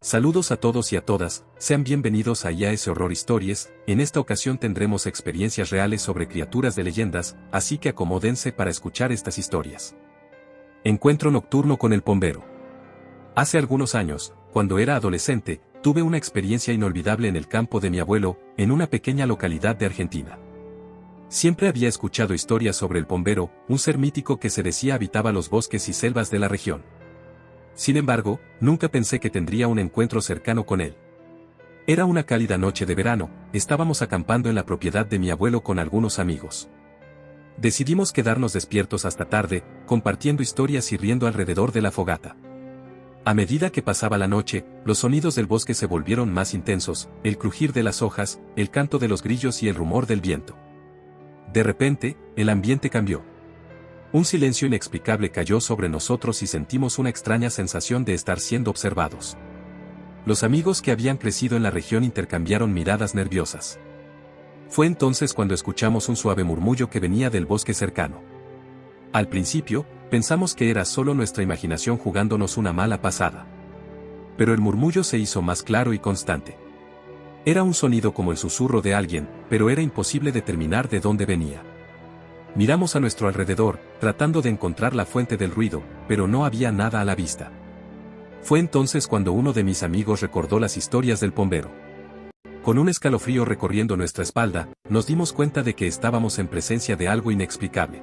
Saludos a todos y a todas, sean bienvenidos a IAS Horror Stories. En esta ocasión tendremos experiencias reales sobre criaturas de leyendas, así que acomódense para escuchar estas historias. Encuentro nocturno con el pombero. Hace algunos años, cuando era adolescente, tuve una experiencia inolvidable en el campo de mi abuelo, en una pequeña localidad de Argentina. Siempre había escuchado historias sobre el pombero, un ser mítico que se decía habitaba los bosques y selvas de la región. Sin embargo, nunca pensé que tendría un encuentro cercano con él. Era una cálida noche de verano, estábamos acampando en la propiedad de mi abuelo con algunos amigos. Decidimos quedarnos despiertos hasta tarde, compartiendo historias y riendo alrededor de la fogata. A medida que pasaba la noche, los sonidos del bosque se volvieron más intensos, el crujir de las hojas, el canto de los grillos y el rumor del viento. De repente, el ambiente cambió. Un silencio inexplicable cayó sobre nosotros y sentimos una extraña sensación de estar siendo observados. Los amigos que habían crecido en la región intercambiaron miradas nerviosas. Fue entonces cuando escuchamos un suave murmullo que venía del bosque cercano. Al principio, pensamos que era solo nuestra imaginación jugándonos una mala pasada. Pero el murmullo se hizo más claro y constante. Era un sonido como el susurro de alguien, pero era imposible determinar de dónde venía. Miramos a nuestro alrededor, tratando de encontrar la fuente del ruido, pero no había nada a la vista. Fue entonces cuando uno de mis amigos recordó las historias del pombero. Con un escalofrío recorriendo nuestra espalda, nos dimos cuenta de que estábamos en presencia de algo inexplicable.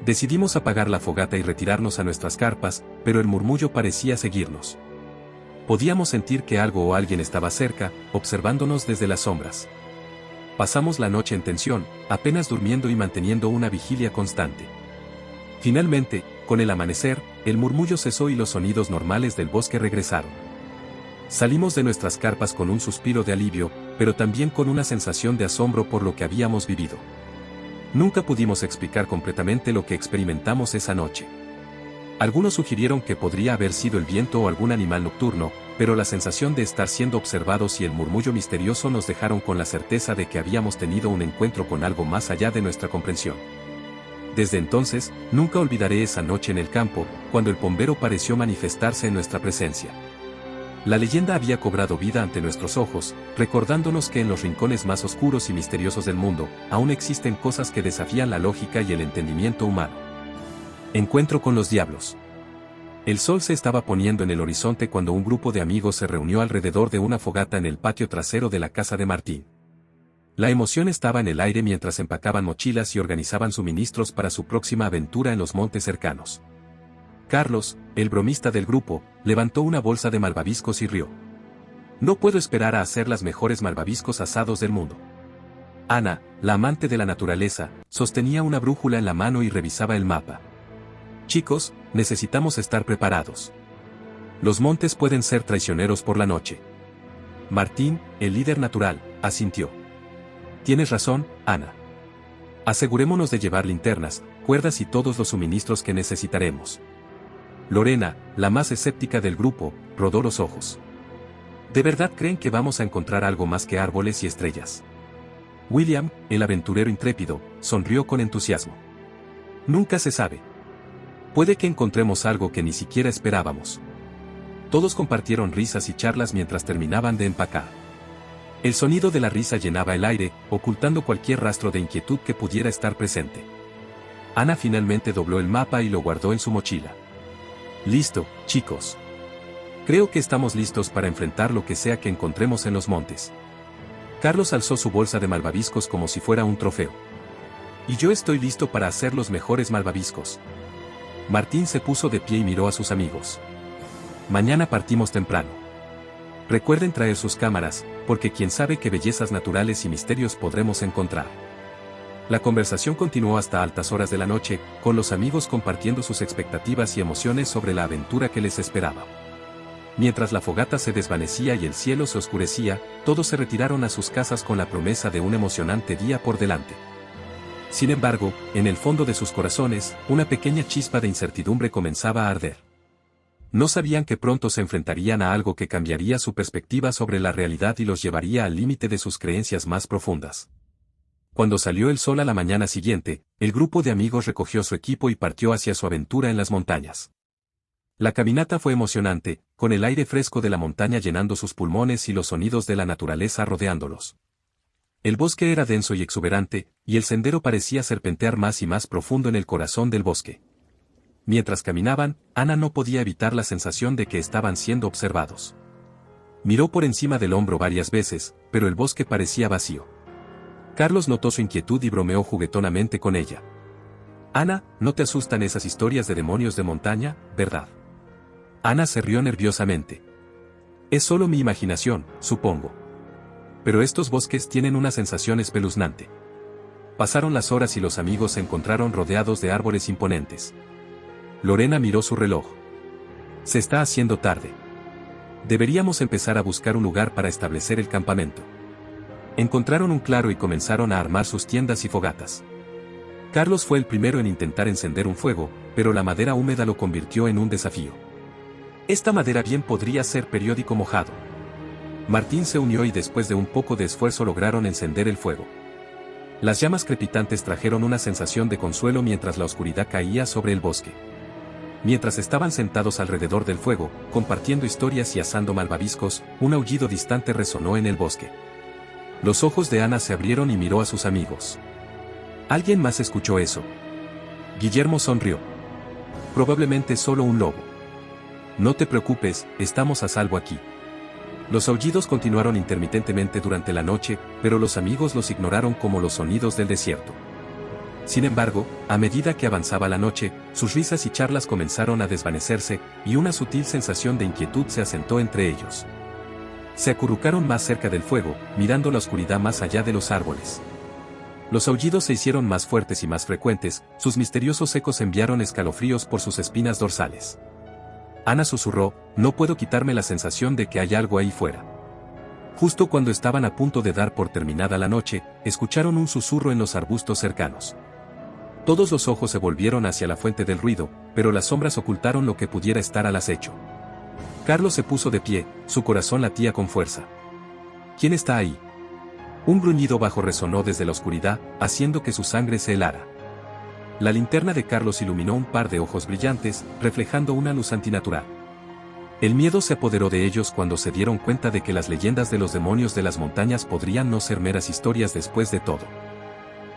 Decidimos apagar la fogata y retirarnos a nuestras carpas, pero el murmullo parecía seguirnos. Podíamos sentir que algo o alguien estaba cerca, observándonos desde las sombras. Pasamos la noche en tensión, apenas durmiendo y manteniendo una vigilia constante. Finalmente, con el amanecer, el murmullo cesó y los sonidos normales del bosque regresaron. Salimos de nuestras carpas con un suspiro de alivio, pero también con una sensación de asombro por lo que habíamos vivido. Nunca pudimos explicar completamente lo que experimentamos esa noche. Algunos sugirieron que podría haber sido el viento o algún animal nocturno, pero la sensación de estar siendo observados y el murmullo misterioso nos dejaron con la certeza de que habíamos tenido un encuentro con algo más allá de nuestra comprensión. Desde entonces, nunca olvidaré esa noche en el campo, cuando el pombero pareció manifestarse en nuestra presencia. La leyenda había cobrado vida ante nuestros ojos, recordándonos que en los rincones más oscuros y misteriosos del mundo, aún existen cosas que desafían la lógica y el entendimiento humano. Encuentro con los diablos. El sol se estaba poniendo en el horizonte cuando un grupo de amigos se reunió alrededor de una fogata en el patio trasero de la casa de Martín. La emoción estaba en el aire mientras empacaban mochilas y organizaban suministros para su próxima aventura en los montes cercanos. Carlos, el bromista del grupo, levantó una bolsa de malvaviscos y rió. No puedo esperar a hacer las mejores malvaviscos asados del mundo. Ana, la amante de la naturaleza, sostenía una brújula en la mano y revisaba el mapa. Chicos, necesitamos estar preparados. Los montes pueden ser traicioneros por la noche. Martín, el líder natural, asintió. Tienes razón, Ana. Asegurémonos de llevar linternas, cuerdas y todos los suministros que necesitaremos. Lorena, la más escéptica del grupo, rodó los ojos. ¿De verdad creen que vamos a encontrar algo más que árboles y estrellas? William, el aventurero intrépido, sonrió con entusiasmo. Nunca se sabe. Puede que encontremos algo que ni siquiera esperábamos. Todos compartieron risas y charlas mientras terminaban de empacar. El sonido de la risa llenaba el aire, ocultando cualquier rastro de inquietud que pudiera estar presente. Ana finalmente dobló el mapa y lo guardó en su mochila. Listo, chicos. Creo que estamos listos para enfrentar lo que sea que encontremos en los montes. Carlos alzó su bolsa de malvaviscos como si fuera un trofeo. Y yo estoy listo para hacer los mejores malvaviscos. Martín se puso de pie y miró a sus amigos. Mañana partimos temprano. Recuerden traer sus cámaras, porque quién sabe qué bellezas naturales y misterios podremos encontrar. La conversación continuó hasta altas horas de la noche, con los amigos compartiendo sus expectativas y emociones sobre la aventura que les esperaba. Mientras la fogata se desvanecía y el cielo se oscurecía, todos se retiraron a sus casas con la promesa de un emocionante día por delante. Sin embargo, en el fondo de sus corazones, una pequeña chispa de incertidumbre comenzaba a arder. No sabían que pronto se enfrentarían a algo que cambiaría su perspectiva sobre la realidad y los llevaría al límite de sus creencias más profundas. Cuando salió el sol a la mañana siguiente, el grupo de amigos recogió su equipo y partió hacia su aventura en las montañas. La caminata fue emocionante, con el aire fresco de la montaña llenando sus pulmones y los sonidos de la naturaleza rodeándolos. El bosque era denso y exuberante, y el sendero parecía serpentear más y más profundo en el corazón del bosque. Mientras caminaban, Ana no podía evitar la sensación de que estaban siendo observados. Miró por encima del hombro varias veces, pero el bosque parecía vacío. Carlos notó su inquietud y bromeó juguetonamente con ella. Ana, ¿no te asustan esas historias de demonios de montaña, verdad? Ana se rió nerviosamente. Es solo mi imaginación, supongo. Pero estos bosques tienen una sensación espeluznante. Pasaron las horas y los amigos se encontraron rodeados de árboles imponentes. Lorena miró su reloj. Se está haciendo tarde. Deberíamos empezar a buscar un lugar para establecer el campamento. Encontraron un claro y comenzaron a armar sus tiendas y fogatas. Carlos fue el primero en intentar encender un fuego, pero la madera húmeda lo convirtió en un desafío. Esta madera bien podría ser periódico mojado. Martín se unió y después de un poco de esfuerzo lograron encender el fuego. Las llamas crepitantes trajeron una sensación de consuelo mientras la oscuridad caía sobre el bosque. Mientras estaban sentados alrededor del fuego, compartiendo historias y asando malvaviscos, un aullido distante resonó en el bosque. Los ojos de Ana se abrieron y miró a sus amigos. ¿Alguien más escuchó eso? Guillermo sonrió. Probablemente solo un lobo. No te preocupes, estamos a salvo aquí. Los aullidos continuaron intermitentemente durante la noche, pero los amigos los ignoraron como los sonidos del desierto. Sin embargo, a medida que avanzaba la noche, sus risas y charlas comenzaron a desvanecerse, y una sutil sensación de inquietud se asentó entre ellos. Se acurrucaron más cerca del fuego, mirando la oscuridad más allá de los árboles. Los aullidos se hicieron más fuertes y más frecuentes, sus misteriosos ecos enviaron escalofríos por sus espinas dorsales. Ana susurró, no puedo quitarme la sensación de que hay algo ahí fuera. Justo cuando estaban a punto de dar por terminada la noche, escucharon un susurro en los arbustos cercanos. Todos los ojos se volvieron hacia la fuente del ruido, pero las sombras ocultaron lo que pudiera estar al acecho. Carlos se puso de pie, su corazón latía con fuerza. ¿Quién está ahí? Un gruñido bajo resonó desde la oscuridad, haciendo que su sangre se helara. La linterna de Carlos iluminó un par de ojos brillantes, reflejando una luz antinatural. El miedo se apoderó de ellos cuando se dieron cuenta de que las leyendas de los demonios de las montañas podrían no ser meras historias después de todo.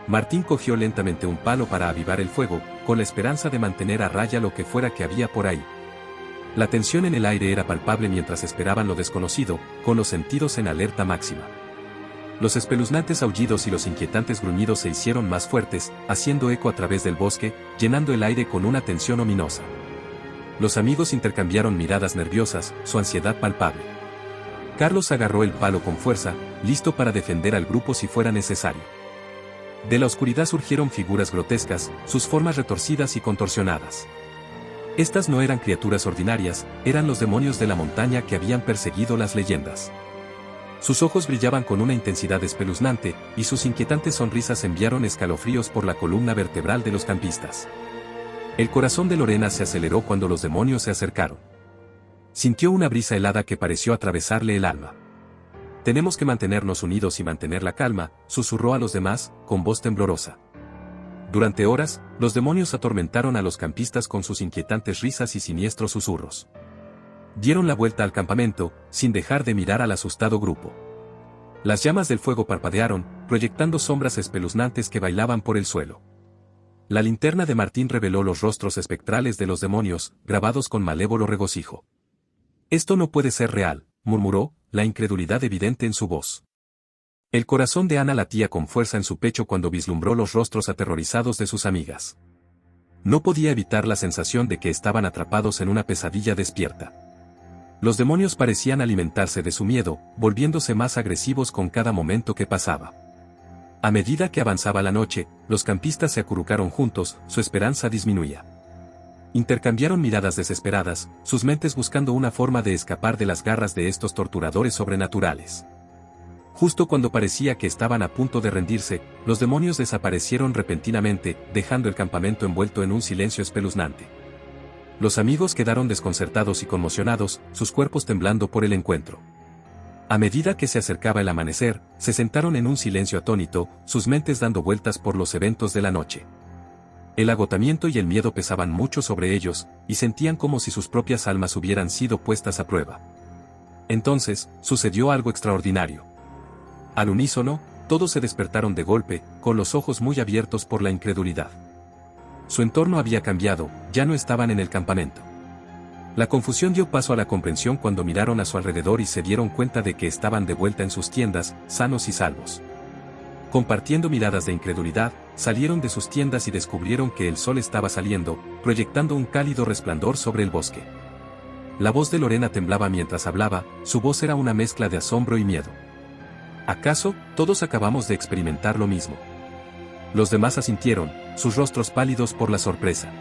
Martín cogió lentamente un palo para avivar el fuego, con la esperanza de mantener a raya lo que fuera que había por ahí. La tensión en el aire era palpable mientras esperaban lo desconocido, con los sentidos en alerta máxima. Los espeluznantes aullidos y los inquietantes gruñidos se hicieron más fuertes, haciendo eco a través del bosque, llenando el aire con una tensión ominosa. Los amigos intercambiaron miradas nerviosas, su ansiedad palpable. Carlos agarró el palo con fuerza, listo para defender al grupo si fuera necesario. De la oscuridad surgieron figuras grotescas, sus formas retorcidas y contorsionadas. Estas no eran criaturas ordinarias, eran los demonios de la montaña que habían perseguido las leyendas. Sus ojos brillaban con una intensidad espeluznante, y sus inquietantes sonrisas enviaron escalofríos por la columna vertebral de los campistas. El corazón de Lorena se aceleró cuando los demonios se acercaron. Sintió una brisa helada que pareció atravesarle el alma. Tenemos que mantenernos unidos y mantener la calma, susurró a los demás, con voz temblorosa. Durante horas, los demonios atormentaron a los campistas con sus inquietantes risas y siniestros susurros. Dieron la vuelta al campamento, sin dejar de mirar al asustado grupo. Las llamas del fuego parpadearon, proyectando sombras espeluznantes que bailaban por el suelo. La linterna de Martín reveló los rostros espectrales de los demonios, grabados con malévolo regocijo. Esto no puede ser real, murmuró, la incredulidad evidente en su voz. El corazón de Ana latía con fuerza en su pecho cuando vislumbró los rostros aterrorizados de sus amigas. No podía evitar la sensación de que estaban atrapados en una pesadilla despierta. Los demonios parecían alimentarse de su miedo, volviéndose más agresivos con cada momento que pasaba. A medida que avanzaba la noche, los campistas se acurrucaron juntos, su esperanza disminuía. Intercambiaron miradas desesperadas, sus mentes buscando una forma de escapar de las garras de estos torturadores sobrenaturales. Justo cuando parecía que estaban a punto de rendirse, los demonios desaparecieron repentinamente, dejando el campamento envuelto en un silencio espeluznante. Los amigos quedaron desconcertados y conmocionados, sus cuerpos temblando por el encuentro. A medida que se acercaba el amanecer, se sentaron en un silencio atónito, sus mentes dando vueltas por los eventos de la noche. El agotamiento y el miedo pesaban mucho sobre ellos, y sentían como si sus propias almas hubieran sido puestas a prueba. Entonces, sucedió algo extraordinario. Al unísono, todos se despertaron de golpe, con los ojos muy abiertos por la incredulidad. Su entorno había cambiado, ya no estaban en el campamento. La confusión dio paso a la comprensión cuando miraron a su alrededor y se dieron cuenta de que estaban de vuelta en sus tiendas, sanos y salvos. Compartiendo miradas de incredulidad, salieron de sus tiendas y descubrieron que el sol estaba saliendo, proyectando un cálido resplandor sobre el bosque. La voz de Lorena temblaba mientras hablaba, su voz era una mezcla de asombro y miedo. ¿Acaso, todos acabamos de experimentar lo mismo? Los demás asintieron, sus rostros pálidos por la sorpresa.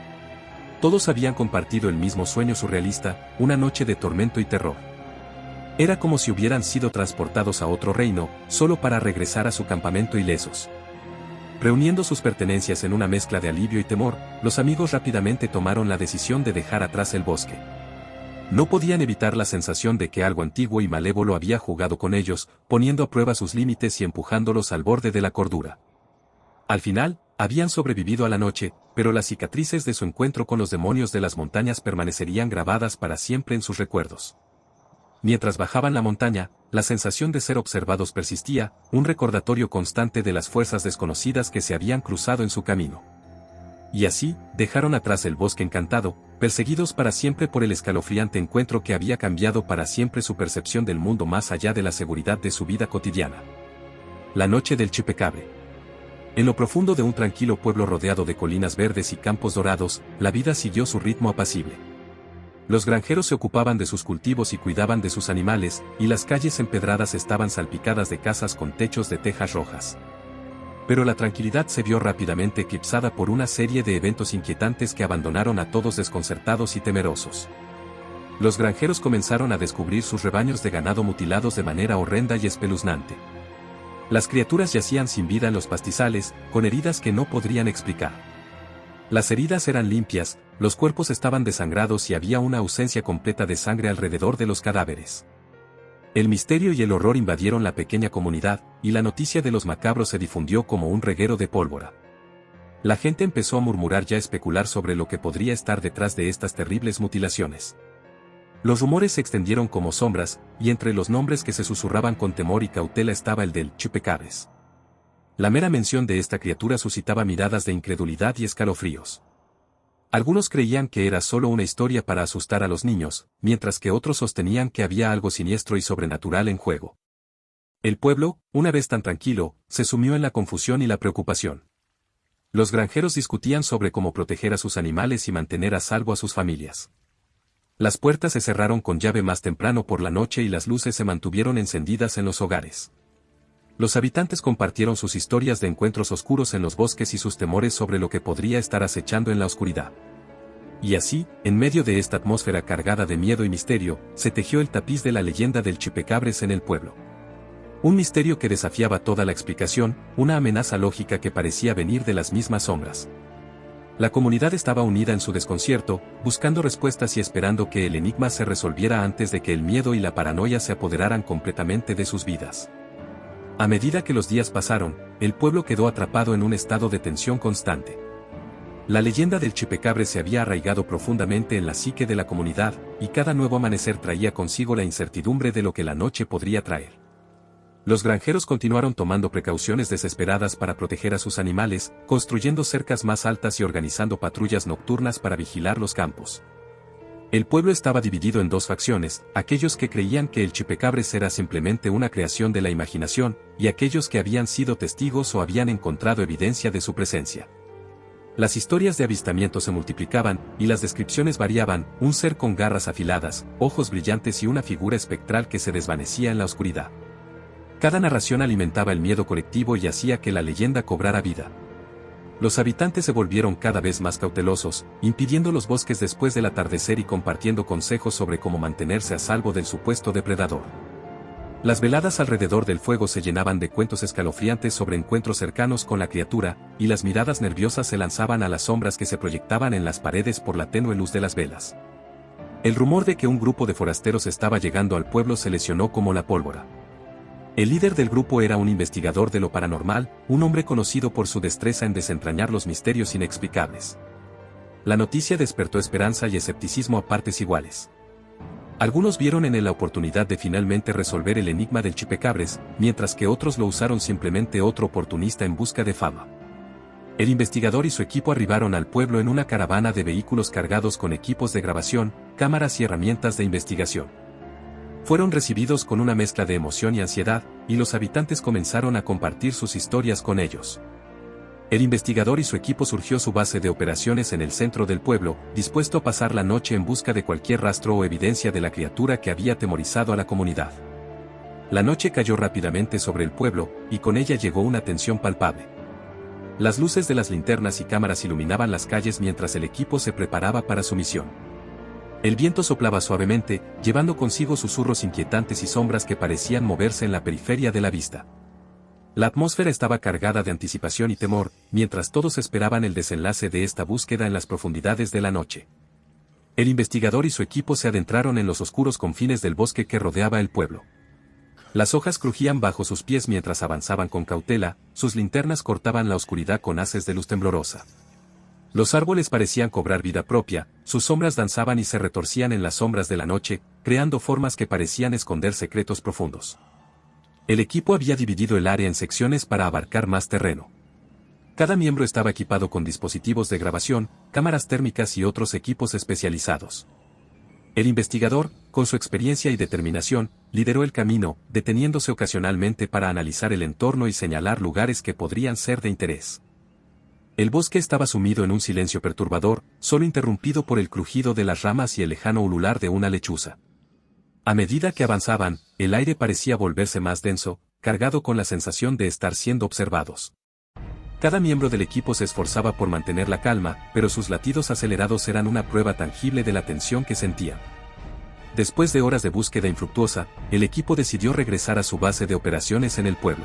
Todos habían compartido el mismo sueño surrealista, una noche de tormento y terror. Era como si hubieran sido transportados a otro reino, solo para regresar a su campamento ilesos. Reuniendo sus pertenencias en una mezcla de alivio y temor, los amigos rápidamente tomaron la decisión de dejar atrás el bosque. No podían evitar la sensación de que algo antiguo y malévolo había jugado con ellos, poniendo a prueba sus límites y empujándolos al borde de la cordura. Al final, habían sobrevivido a la noche, pero las cicatrices de su encuentro con los demonios de las montañas permanecerían grabadas para siempre en sus recuerdos. Mientras bajaban la montaña, la sensación de ser observados persistía, un recordatorio constante de las fuerzas desconocidas que se habían cruzado en su camino. Y así, dejaron atrás el bosque encantado, perseguidos para siempre por el escalofriante encuentro que había cambiado para siempre su percepción del mundo más allá de la seguridad de su vida cotidiana. La noche del Chupecabre. En lo profundo de un tranquilo pueblo rodeado de colinas verdes y campos dorados, la vida siguió su ritmo apacible. Los granjeros se ocupaban de sus cultivos y cuidaban de sus animales, y las calles empedradas estaban salpicadas de casas con techos de tejas rojas. Pero la tranquilidad se vio rápidamente eclipsada por una serie de eventos inquietantes que abandonaron a todos desconcertados y temerosos. Los granjeros comenzaron a descubrir sus rebaños de ganado mutilados de manera horrenda y espeluznante. Las criaturas yacían sin vida en los pastizales, con heridas que no podrían explicar. Las heridas eran limpias, los cuerpos estaban desangrados y había una ausencia completa de sangre alrededor de los cadáveres. El misterio y el horror invadieron la pequeña comunidad, y la noticia de los macabros se difundió como un reguero de pólvora. La gente empezó a murmurar y a especular sobre lo que podría estar detrás de estas terribles mutilaciones. Los rumores se extendieron como sombras, y entre los nombres que se susurraban con temor y cautela estaba el del Chupacabres. La mera mención de esta criatura suscitaba miradas de incredulidad y escalofríos. Algunos creían que era solo una historia para asustar a los niños, mientras que otros sostenían que había algo siniestro y sobrenatural en juego. El pueblo, una vez tan tranquilo, se sumió en la confusión y la preocupación. Los granjeros discutían sobre cómo proteger a sus animales y mantener a salvo a sus familias. Las puertas se cerraron con llave más temprano por la noche y las luces se mantuvieron encendidas en los hogares. Los habitantes compartieron sus historias de encuentros oscuros en los bosques y sus temores sobre lo que podría estar acechando en la oscuridad. Y así, en medio de esta atmósfera cargada de miedo y misterio, se tejió el tapiz de la leyenda del Chupacabres en el pueblo. Un misterio que desafiaba toda la explicación, una amenaza lógica que parecía venir de las mismas sombras. La comunidad estaba unida en su desconcierto, buscando respuestas y esperando que el enigma se resolviera antes de que el miedo y la paranoia se apoderaran completamente de sus vidas. A medida que los días pasaron, el pueblo quedó atrapado en un estado de tensión constante. La leyenda del Chupacabres se había arraigado profundamente en la psique de la comunidad, y cada nuevo amanecer traía consigo la incertidumbre de lo que la noche podría traer. Los granjeros continuaron tomando precauciones desesperadas para proteger a sus animales, construyendo cercas más altas y organizando patrullas nocturnas para vigilar los campos. El pueblo estaba dividido en dos facciones, aquellos que creían que el Chupacabres era simplemente una creación de la imaginación, y aquellos que habían sido testigos o habían encontrado evidencia de su presencia. Las historias de avistamiento se multiplicaban, y las descripciones variaban, un ser con garras afiladas, ojos brillantes y una figura espectral que se desvanecía en la oscuridad. Cada narración alimentaba el miedo colectivo y hacía que la leyenda cobrara vida. Los habitantes se volvieron cada vez más cautelosos, impidiendo los bosques después del atardecer y compartiendo consejos sobre cómo mantenerse a salvo del supuesto depredador. Las veladas alrededor del fuego se llenaban de cuentos escalofriantes sobre encuentros cercanos con la criatura, y las miradas nerviosas se lanzaban a las sombras que se proyectaban en las paredes por la tenue luz de las velas. El rumor de que un grupo de forasteros estaba llegando al pueblo se lesionó como la pólvora. El líder del grupo era un investigador de lo paranormal, un hombre conocido por su destreza en desentrañar los misterios inexplicables. La noticia despertó esperanza y escepticismo a partes iguales. Algunos vieron en él la oportunidad de finalmente resolver el enigma del chupacabras, mientras que otros lo usaron simplemente otro oportunista en busca de fama. El investigador y su equipo arribaron al pueblo en una caravana de vehículos cargados con equipos de grabación, cámaras y herramientas de investigación. Fueron recibidos con una mezcla de emoción y ansiedad, y los habitantes comenzaron a compartir sus historias con ellos. El investigador y su equipo surgió su base de operaciones en el centro del pueblo, dispuesto a pasar la noche en busca de cualquier rastro o evidencia de la criatura que había atemorizado a la comunidad. La noche cayó rápidamente sobre el pueblo, y con ella llegó una tensión palpable. Las luces de las linternas y cámaras iluminaban las calles mientras el equipo se preparaba para su misión. El viento soplaba suavemente, llevando consigo susurros inquietantes y sombras que parecían moverse en la periferia de la vista. La atmósfera estaba cargada de anticipación y temor, mientras todos esperaban el desenlace de esta búsqueda en las profundidades de la noche. El investigador y su equipo se adentraron en los oscuros confines del bosque que rodeaba el pueblo. Las hojas crujían bajo sus pies mientras avanzaban con cautela, sus linternas cortaban la oscuridad con haces de luz temblorosa. Los árboles parecían cobrar vida propia, sus sombras danzaban y se retorcían en las sombras de la noche, creando formas que parecían esconder secretos profundos. El equipo había dividido el área en secciones para abarcar más terreno. Cada miembro estaba equipado con dispositivos de grabación, cámaras térmicas y otros equipos especializados. El investigador, con su experiencia y determinación, lideró el camino, deteniéndose ocasionalmente para analizar el entorno y señalar lugares que podrían ser de interés. El bosque estaba sumido en un silencio perturbador, solo interrumpido por el crujido de las ramas y el lejano ulular de una lechuza. A medida que avanzaban, el aire parecía volverse más denso, cargado con la sensación de estar siendo observados. Cada miembro del equipo se esforzaba por mantener la calma, pero sus latidos acelerados eran una prueba tangible de la tensión que sentían. Después de horas de búsqueda infructuosa, el equipo decidió regresar a su base de operaciones en el pueblo.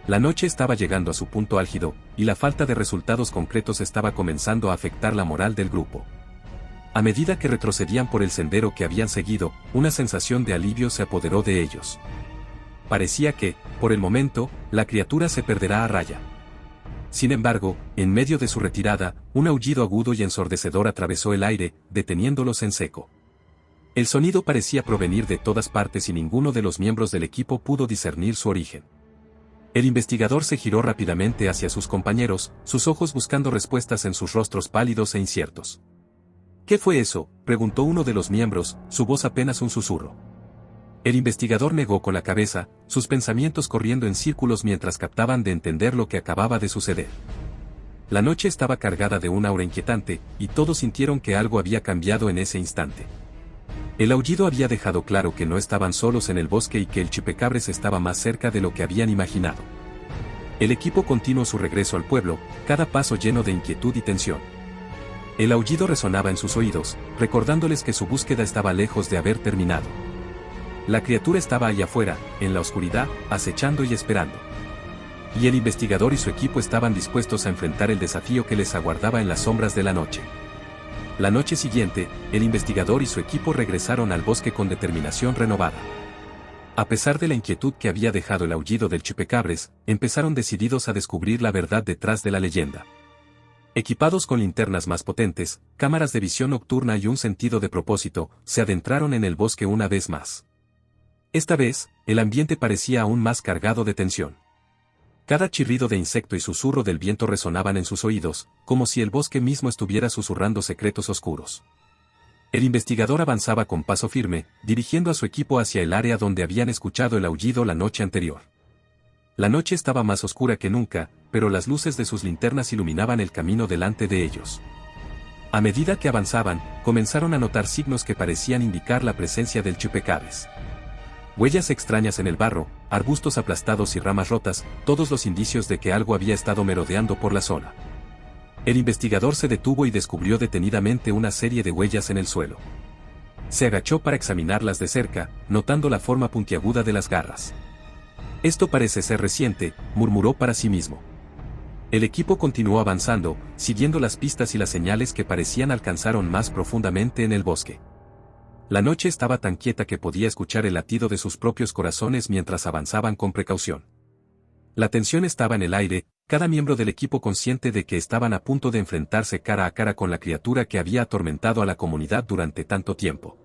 La noche estaba llegando a su punto álgido, y la falta de resultados concretos estaba comenzando a afectar la moral del grupo. A medida que retrocedían por el sendero que habían seguido, una sensación de alivio se apoderó de ellos. Parecía que, por el momento, la criatura se perderá a raya. Sin embargo, en medio de su retirada, un aullido agudo y ensordecedor atravesó el aire, deteniéndolos en seco. El sonido parecía provenir de todas partes y ninguno de los miembros del equipo pudo discernir su origen. El investigador se giró rápidamente hacia sus compañeros, sus ojos buscando respuestas en sus rostros pálidos e inciertos. ¿Qué fue eso?, preguntó uno de los miembros, su voz apenas un susurro. El investigador negó con la cabeza, sus pensamientos corriendo en círculos mientras captaban de entender lo que acababa de suceder. La noche estaba cargada de una aura inquietante, y todos sintieron que algo había cambiado en ese instante. El aullido había dejado claro que no estaban solos en el bosque y que el chupacabras estaba más cerca de lo que habían imaginado. El equipo continuó su regreso al pueblo, cada paso lleno de inquietud y tensión. El aullido resonaba en sus oídos, recordándoles que su búsqueda estaba lejos de haber terminado. La criatura estaba allá afuera, en la oscuridad, acechando y esperando. Y el investigador y su equipo estaban dispuestos a enfrentar el desafío que les aguardaba en las sombras de la noche. La noche siguiente, el investigador y su equipo regresaron al bosque con determinación renovada. A pesar de la inquietud que había dejado el aullido del chupacabras, empezaron decididos a descubrir la verdad detrás de la leyenda. Equipados con linternas más potentes, cámaras de visión nocturna y un sentido de propósito, se adentraron en el bosque una vez más. Esta vez, el ambiente parecía aún más cargado de tensión. Cada chirrido de insecto y susurro del viento resonaban en sus oídos, como si el bosque mismo estuviera susurrando secretos oscuros. El investigador avanzaba con paso firme, dirigiendo a su equipo hacia el área donde habían escuchado el aullido la noche anterior. La noche estaba más oscura que nunca, pero las luces de sus linternas iluminaban el camino delante de ellos. A medida que avanzaban, comenzaron a notar signos que parecían indicar la presencia del chupacabras. Huellas extrañas en el barro, arbustos aplastados y ramas rotas, todos los indicios de que algo había estado merodeando por la zona. El investigador se detuvo y descubrió detenidamente una serie de huellas en el suelo. Se agachó para examinarlas de cerca, notando la forma puntiaguda de las garras. Esto parece ser reciente, murmuró para sí mismo. El equipo continuó avanzando, siguiendo las pistas y las señales que parecían alcanzar más profundamente en el bosque. La noche estaba tan quieta que podía escuchar el latido de sus propios corazones mientras avanzaban con precaución. La tensión estaba en el aire, cada miembro del equipo consciente de que estaban a punto de enfrentarse cara a cara con la criatura que había atormentado a la comunidad durante tanto tiempo.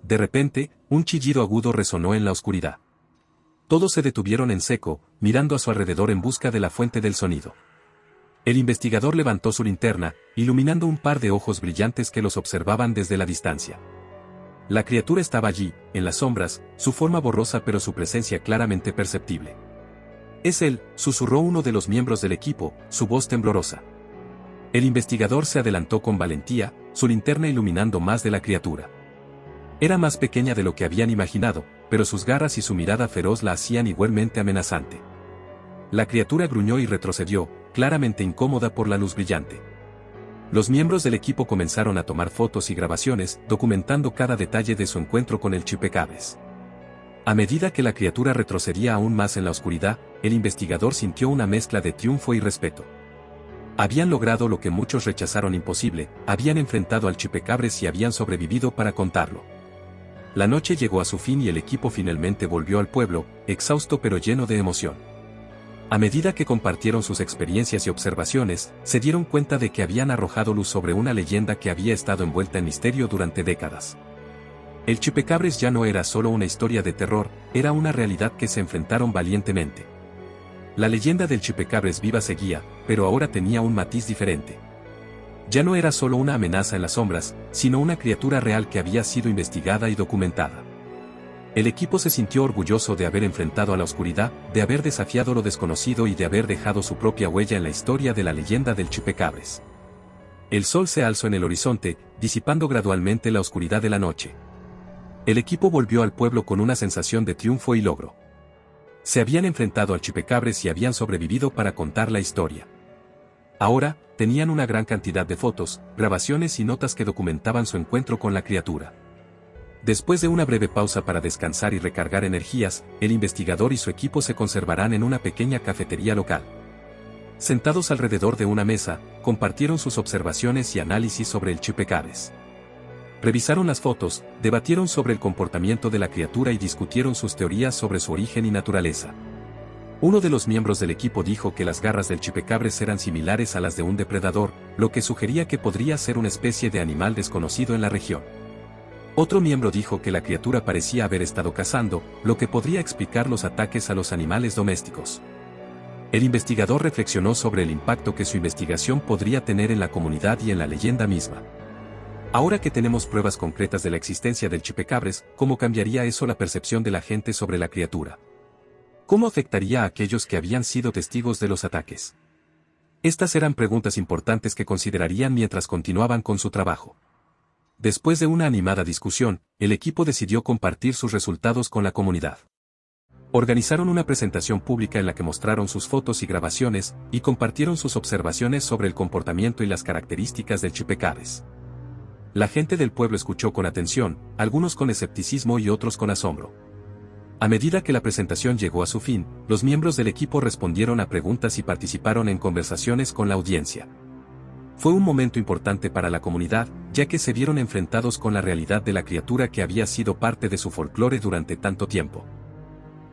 De repente, un chillido agudo resonó en la oscuridad. Todos se detuvieron en seco, mirando a su alrededor en busca de la fuente del sonido. El investigador levantó su linterna, iluminando un par de ojos brillantes que los observaban desde la distancia. La criatura estaba allí, en las sombras, su forma borrosa pero su presencia claramente perceptible. «Es él», susurró uno de los miembros del equipo, su voz temblorosa. El investigador se adelantó con valentía, su linterna iluminando más de la criatura. Era más pequeña de lo que habían imaginado, pero sus garras y su mirada feroz la hacían igualmente amenazante. La criatura gruñó y retrocedió, claramente incómoda por la luz brillante. Los miembros del equipo comenzaron a tomar fotos y grabaciones, documentando cada detalle de su encuentro con el chupacabras. A medida que la criatura retrocedía aún más en la oscuridad, el investigador sintió una mezcla de triunfo y respeto. Habían logrado lo que muchos rechazaron imposible, habían enfrentado al chupacabras y habían sobrevivido para contarlo. La noche llegó a su fin y el equipo finalmente volvió al pueblo, exhausto pero lleno de emoción. A medida que compartieron sus experiencias y observaciones, se dieron cuenta de que habían arrojado luz sobre una leyenda que había estado envuelta en misterio durante décadas. El chupacabras ya no era solo una historia de terror, era una realidad que se enfrentaron valientemente. La leyenda del chupacabras viva seguía, pero ahora tenía un matiz diferente. Ya no era solo una amenaza en las sombras, sino una criatura real que había sido investigada y documentada. El equipo se sintió orgulloso de haber enfrentado a la oscuridad, de haber desafiado lo desconocido y de haber dejado su propia huella en la historia de la leyenda del chupacabras. El sol se alzó en el horizonte, disipando gradualmente la oscuridad de la noche. El equipo volvió al pueblo con una sensación de triunfo y logro. Se habían enfrentado al chupacabras y habían sobrevivido para contar la historia. Ahora, tenían una gran cantidad de fotos, grabaciones y notas que documentaban su encuentro con la criatura. Después de una breve pausa para descansar y recargar energías, el investigador y su equipo se conservarán en una pequeña cafetería local. Sentados alrededor de una mesa, compartieron sus observaciones y análisis sobre el chupacabras. Revisaron las fotos, debatieron sobre el comportamiento de la criatura y discutieron sus teorías sobre su origen y naturaleza. Uno de los miembros del equipo dijo que las garras del chupacabras eran similares a las de un depredador, lo que sugería que podría ser una especie de animal desconocido en la región. Otro miembro dijo que la criatura parecía haber estado cazando, lo que podría explicar los ataques a los animales domésticos. El investigador reflexionó sobre el impacto que su investigación podría tener en la comunidad y en la leyenda misma. Ahora que tenemos pruebas concretas de la existencia del chupacabras, ¿cómo cambiaría eso la percepción de la gente sobre la criatura? ¿Cómo afectaría a aquellos que habían sido testigos de los ataques? Estas eran preguntas importantes que considerarían mientras continuaban con su trabajo. Después de una animada discusión, el equipo decidió compartir sus resultados con la comunidad. Organizaron una presentación pública en la que mostraron sus fotos y grabaciones, y compartieron sus observaciones sobre el comportamiento y las características del chupacabras. La gente del pueblo escuchó con atención, algunos con escepticismo y otros con asombro. A medida que la presentación llegó a su fin, los miembros del equipo respondieron a preguntas y participaron en conversaciones con la audiencia. Fue un momento importante para la comunidad, ya que se vieron enfrentados con la realidad de la criatura que había sido parte de su folclore durante tanto tiempo.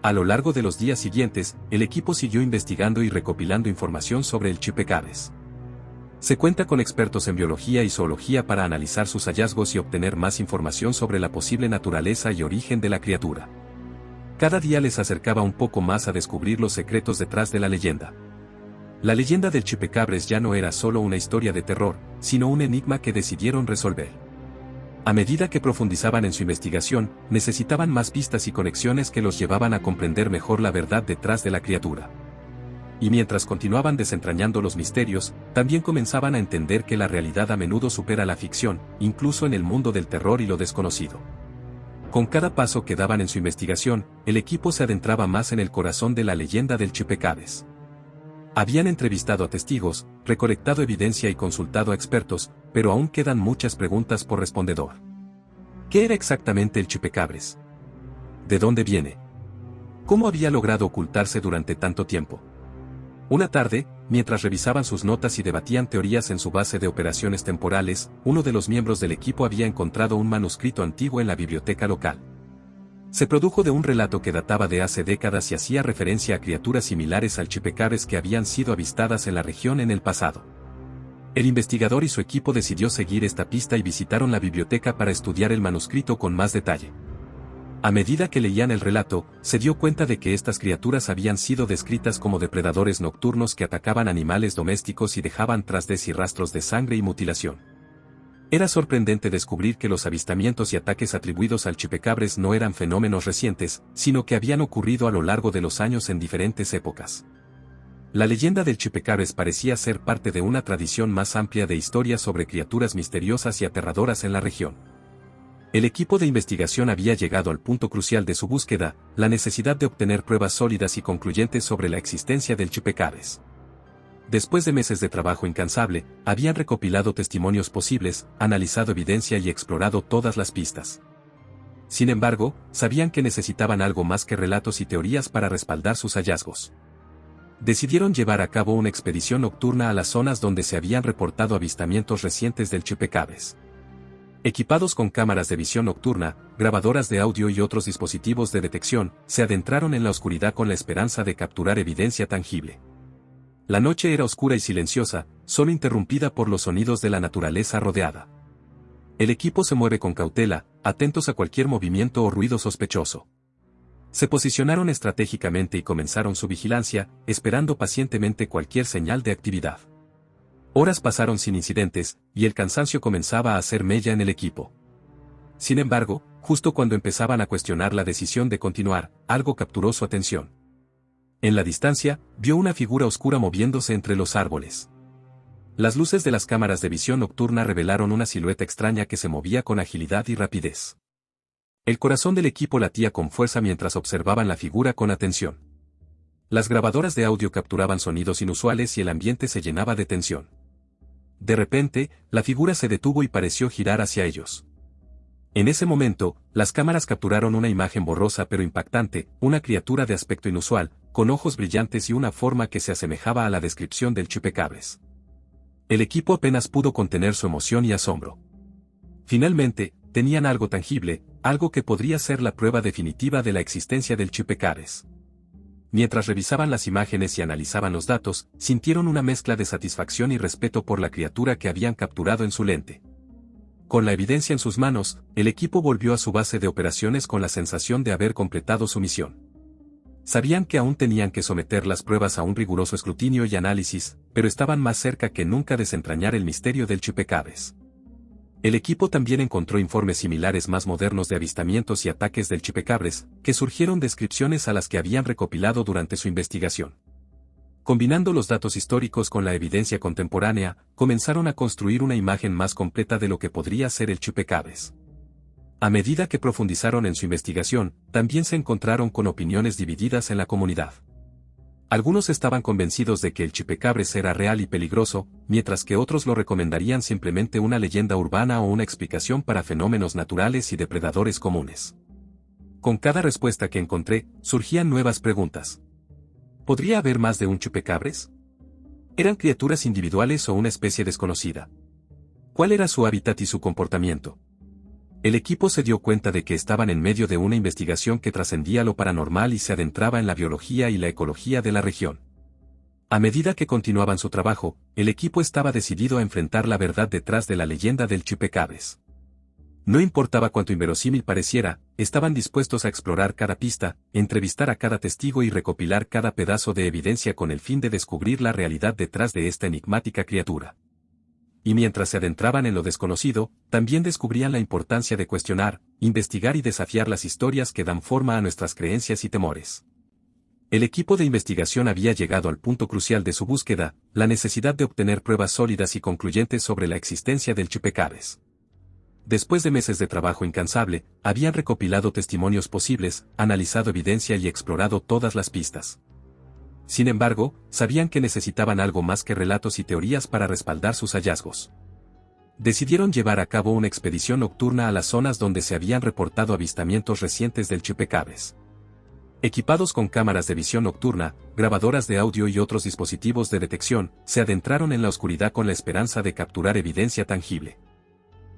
A lo largo de los días siguientes, el equipo siguió investigando y recopilando información sobre el chupacabras. Se cuenta con expertos en biología y zoología para analizar sus hallazgos y obtener más información sobre la posible naturaleza y origen de la criatura. Cada día les acercaba un poco más a descubrir los secretos detrás de la leyenda. La leyenda del chupacabras ya no era solo una historia de terror, sino un enigma que decidieron resolver. A medida que profundizaban en su investigación, necesitaban más pistas y conexiones que los llevaban a comprender mejor la verdad detrás de la criatura. Y mientras continuaban desentrañando los misterios, también comenzaban a entender que la realidad a menudo supera la ficción, incluso en el mundo del terror y lo desconocido. Con cada paso que daban en su investigación, el equipo se adentraba más en el corazón de la leyenda del chupacabras. Habían entrevistado a testigos, recolectado evidencia y consultado a expertos, pero aún quedan muchas preguntas por responder. ¿Qué era exactamente el chupacabras? ¿De dónde viene? ¿Cómo había logrado ocultarse durante tanto tiempo? Una tarde, mientras revisaban sus notas y debatían teorías en su base de operaciones temporales, uno de los miembros del equipo había encontrado un manuscrito antiguo en la biblioteca local. Se produjo de un relato que databa de hace décadas y hacía referencia a criaturas similares al chupacabras que habían sido avistadas en la región en el pasado. El investigador y su equipo decidió seguir esta pista y visitaron la biblioteca para estudiar el manuscrito con más detalle. A medida que leían el relato, se dio cuenta de que estas criaturas habían sido descritas como depredadores nocturnos que atacaban animales domésticos y dejaban tras de sí rastros de sangre y mutilación. Era sorprendente descubrir que los avistamientos y ataques atribuidos al chupacabras no eran fenómenos recientes, sino que habían ocurrido a lo largo de los años en diferentes épocas. La leyenda del chupacabras parecía ser parte de una tradición más amplia de historias sobre criaturas misteriosas y aterradoras en la región. El equipo de investigación había llegado al punto crucial de su búsqueda, la necesidad de obtener pruebas sólidas y concluyentes sobre la existencia del chupacabras. Después de meses de trabajo incansable, habían recopilado testimonios posibles, analizado evidencia y explorado todas las pistas. Sin embargo, sabían que necesitaban algo más que relatos y teorías para respaldar sus hallazgos. Decidieron llevar a cabo una expedición nocturna a las zonas donde se habían reportado avistamientos recientes del chupacabras. Equipados con cámaras de visión nocturna, grabadoras de audio y otros dispositivos de detección, se adentraron en la oscuridad con la esperanza de capturar evidencia tangible. La noche era oscura y silenciosa, solo interrumpida por los sonidos de la naturaleza rodeada. El equipo se mueve con cautela, atentos a cualquier movimiento o ruido sospechoso. Se posicionaron estratégicamente y comenzaron su vigilancia, esperando pacientemente cualquier señal de actividad. Horas pasaron sin incidentes, y el cansancio comenzaba a hacer mella en el equipo. Sin embargo, justo cuando empezaban a cuestionar la decisión de continuar, algo capturó su atención. En la distancia, vio una figura oscura moviéndose entre los árboles. Las luces de las cámaras de visión nocturna revelaron una silueta extraña que se movía con agilidad y rapidez. El corazón del equipo latía con fuerza mientras observaban la figura con atención. Las grabadoras de audio capturaban sonidos inusuales y el ambiente se llenaba de tensión. De repente, la figura se detuvo y pareció girar hacia ellos. En ese momento, las cámaras capturaron una imagen borrosa pero impactante, una criatura de aspecto inusual, con ojos brillantes y una forma que se asemejaba a la descripción del chupacabras. El equipo apenas pudo contener su emoción y asombro. Finalmente, tenían algo tangible, algo que podría ser la prueba definitiva de la existencia del chupacabras. Mientras revisaban las imágenes y analizaban los datos, sintieron una mezcla de satisfacción y respeto por la criatura que habían capturado en su lente. Con la evidencia en sus manos, el equipo volvió a su base de operaciones con la sensación de haber completado su misión. Sabían que aún tenían que someter las pruebas a un riguroso escrutinio y análisis, pero estaban más cerca que nunca de desentrañar el misterio del chupacabras. El equipo también encontró informes similares más modernos de avistamientos y ataques del chupacabras, que surgieron descripciones a las que habían recopilado durante su investigación. Combinando los datos históricos con la evidencia contemporánea, comenzaron a construir una imagen más completa de lo que podría ser el chupacabras. A medida que profundizaron en su investigación, también se encontraron con opiniones divididas en la comunidad. Algunos estaban convencidos de que el chupacabras era real y peligroso, mientras que otros lo recomendarían simplemente una leyenda urbana o una explicación para fenómenos naturales y depredadores comunes. Con cada respuesta que encontré, surgían nuevas preguntas. ¿Podría haber más de un chupacabras? ¿Eran criaturas individuales o una especie desconocida? ¿Cuál era su hábitat y su comportamiento? El equipo se dio cuenta de que estaban en medio de una investigación que trascendía lo paranormal y se adentraba en la biología y la ecología de la región. A medida que continuaban su trabajo, el equipo estaba decidido a enfrentar la verdad detrás de la leyenda del chupacabras. No importaba cuánto inverosímil pareciera, estaban dispuestos a explorar cada pista, entrevistar a cada testigo y recopilar cada pedazo de evidencia con el fin de descubrir la realidad detrás de esta enigmática criatura. Y mientras se adentraban en lo desconocido, también descubrían la importancia de cuestionar, investigar y desafiar las historias que dan forma a nuestras creencias y temores. El equipo de investigación había llegado al punto crucial de su búsqueda, la necesidad de obtener pruebas sólidas y concluyentes sobre la existencia del chupacabras. Después de meses de trabajo incansable, habían recopilado testimonios posibles, analizado evidencia y explorado todas las pistas. Sin embargo, sabían que necesitaban algo más que relatos y teorías para respaldar sus hallazgos. Decidieron llevar a cabo una expedición nocturna a las zonas donde se habían reportado avistamientos recientes del chupacabras. Equipados con cámaras de visión nocturna, grabadoras de audio y otros dispositivos de detección, se adentraron en la oscuridad con la esperanza de capturar evidencia tangible.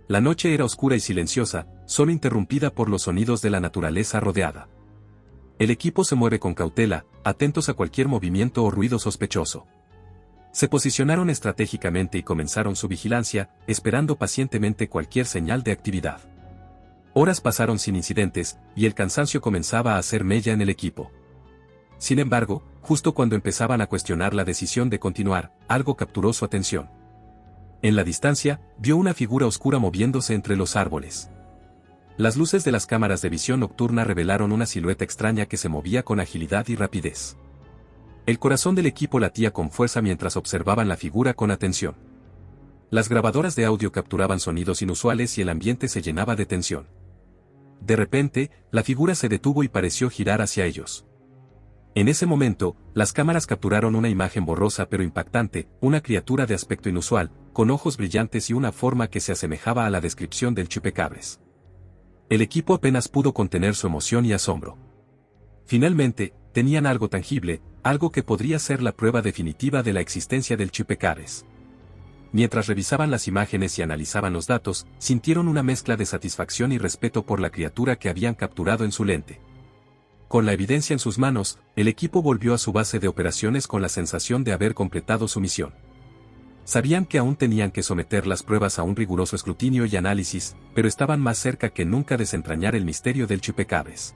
La noche era oscura y silenciosa, solo interrumpida por los sonidos de la naturaleza rodeada. El equipo se mueve con cautela, atentos a cualquier movimiento o ruido sospechoso. Se posicionaron estratégicamente y comenzaron su vigilancia, esperando pacientemente cualquier señal de actividad. Horas pasaron sin incidentes, y el cansancio comenzaba a hacer mella en el equipo. Sin embargo, justo cuando empezaban a cuestionar la decisión de continuar, algo capturó su atención. En la distancia, vio una figura oscura moviéndose entre los árboles. Las luces de las cámaras de visión nocturna revelaron una silueta extraña que se movía con agilidad y rapidez. El corazón del equipo latía con fuerza mientras observaban la figura con atención. Las grabadoras de audio capturaban sonidos inusuales y el ambiente se llenaba de tensión. De repente, la figura se detuvo y pareció girar hacia ellos. En ese momento, las cámaras capturaron una imagen borrosa pero impactante, una criatura de aspecto inusual, con ojos brillantes y una forma que se asemejaba a la descripción del chupacabras. El equipo apenas pudo contener su emoción y asombro. Finalmente, tenían algo tangible, algo que podría ser la prueba definitiva de la existencia del chupacabras. Mientras revisaban las imágenes y analizaban los datos, sintieron una mezcla de satisfacción y respeto por la criatura que habían capturado en su lente. Con la evidencia en sus manos, el equipo volvió a su base de operaciones con la sensación de haber completado su misión. Sabían que aún tenían que someter las pruebas a un riguroso escrutinio y análisis, pero estaban más cerca que nunca de desentrañar el misterio del chupacabras.